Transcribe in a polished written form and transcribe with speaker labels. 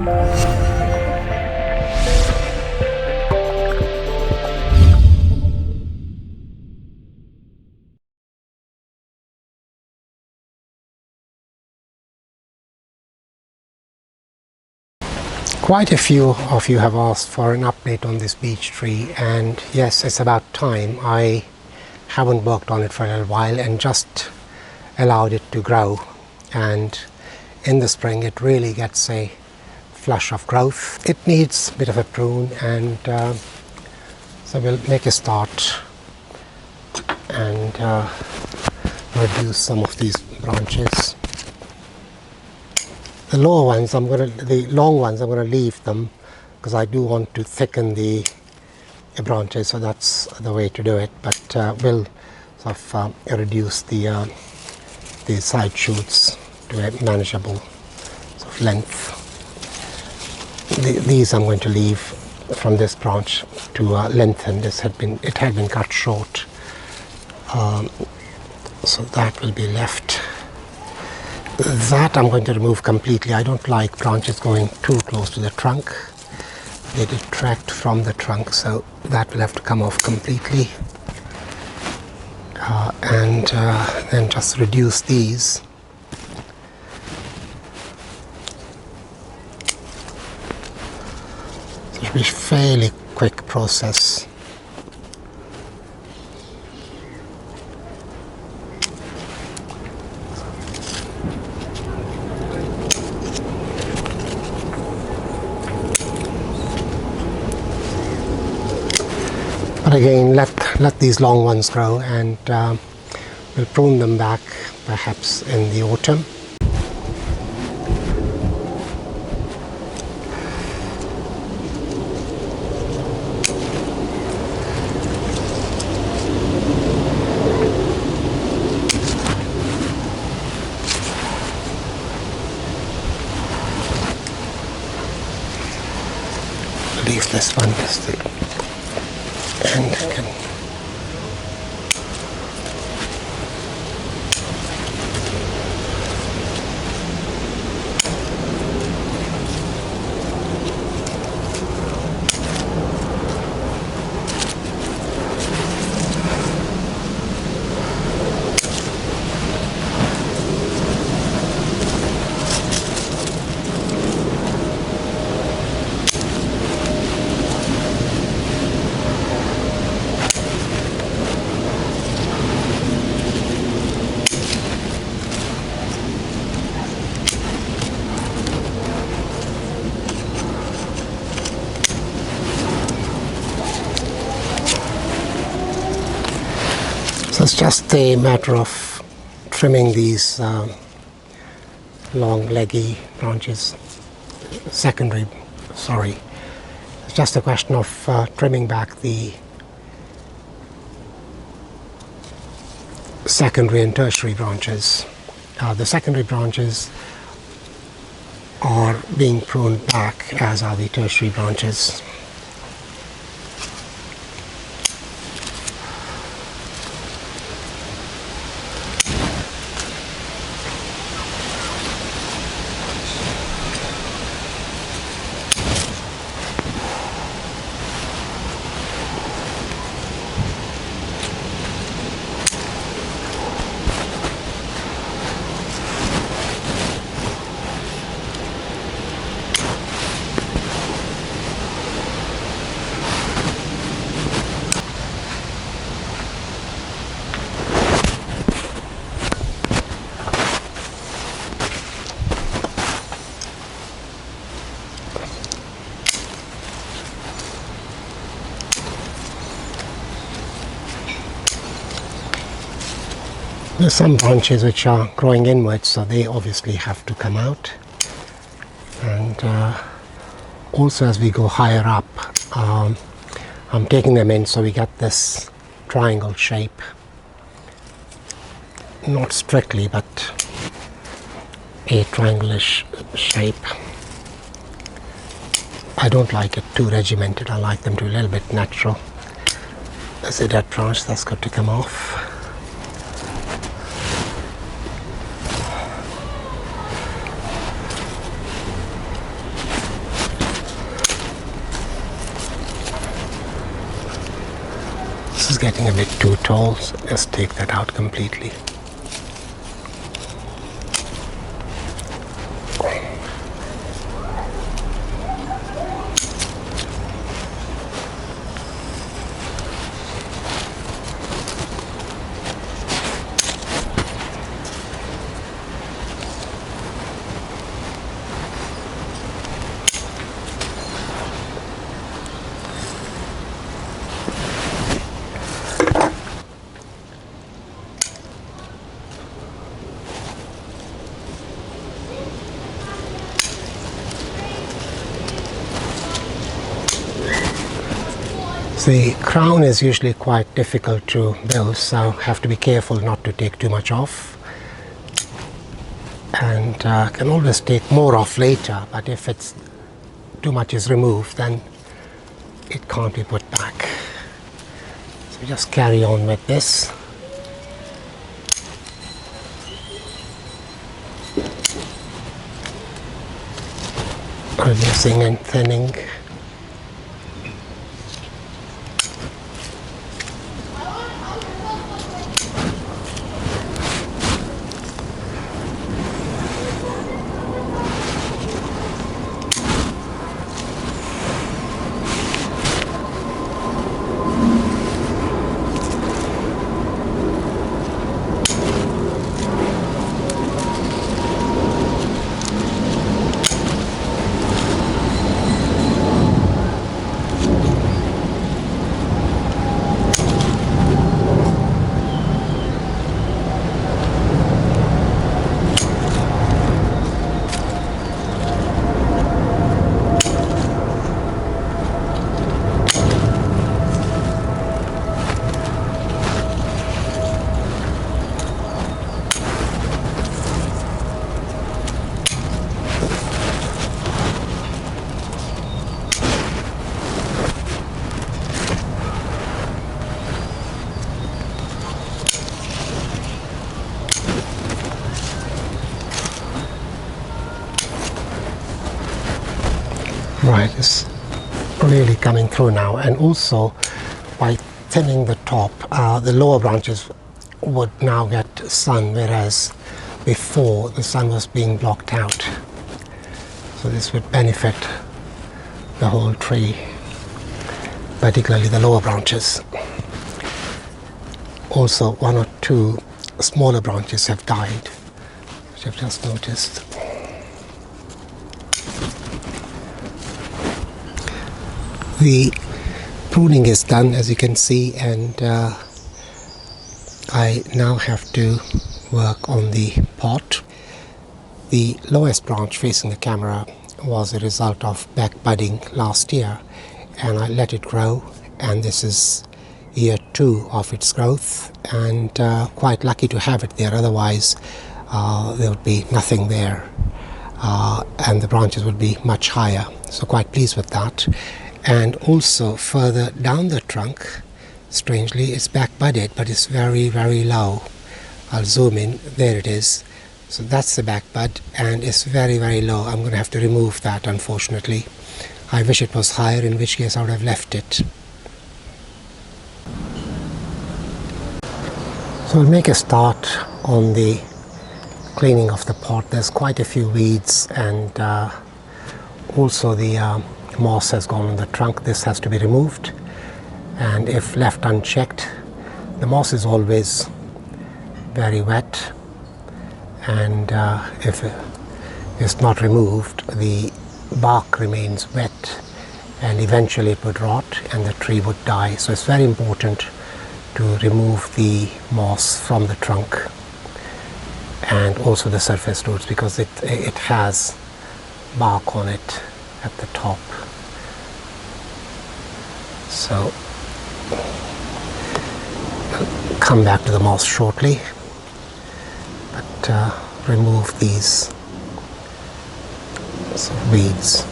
Speaker 1: Quite a few of you have asked for an update on this beech tree, and yes, it's about time. I haven't worked on it for a little while and just allowed it to grow, and in the spring it really gets a flush of growth. It needs a bit of a prune, and so we'll make a start and reduce some of these branches. The long ones I'm going to leave them because I do want to thicken the branches, so that's the way to do it. But we'll sort of reduce the side shoots to a manageable sort of length. These I'm going to leave from this branch to lengthen. It had been cut short, so that will be left. That I'm going to remove completely. I don't like branches going too close to the trunk. They detract from the trunk, so that will have to come off completely. And then just reduce these. So it will be a fairly quick process. But again, let these long ones grow, and we'll prune them back perhaps in the autumn. Leave this one just to and again. So it's just a matter of trimming these long leggy branches, it's just a question of trimming back the secondary and tertiary branches. The secondary branches are being pruned back, as are the tertiary branches. There's some branches which are growing inwards, so they obviously have to come out. And also as we go higher up, I'm taking them in so we get this triangle shape. Not strictly, but a triangle-ish shape. I don't like it too regimented. I like them to be a little bit natural. There's a dead branch that's got to come off. This is getting a bit too tall, so let's take that out completely. The crown is usually quite difficult to build, so have to be careful not to take too much off, and can always take more off later, but if it's too much is removed, then it can't be put back. So just carry on with this. Reducing and thinning. Right, it's really coming through now, and also by thinning the top, the lower branches would now get sun, whereas before the sun was being blocked out. So this would benefit the whole tree, particularly the lower branches. Also, one or two smaller branches have died, which I've just noticed. The pruning is done, as you can see, and I now have to work on the pot. The lowest branch facing the camera was a result of back budding last year, and I let it grow, and this is year 2 of its growth, and quite lucky to have it there, otherwise there would be nothing there, and the branches would be much higher, so quite pleased with that. And also further down the trunk, strangely, it's back budded, but it's very, very low. I'll zoom in, there it is. So that's the back bud, and it's very, very low. I'm going to have to remove that, unfortunately. I wish it was higher, in which case I would have left it. So we'll make a start on the cleaning of the pot. There's quite a few weeds, and also the moss has gone on the trunk. This has to be removed, and if left unchecked, the moss is always very wet, and if it's not removed, the bark remains wet, and eventually it would rot and the tree would die. So it's very important to remove the moss from the trunk and also the surface roots, because it has bark on it at the top. So I'll come back to the moss shortly, but remove these weeds.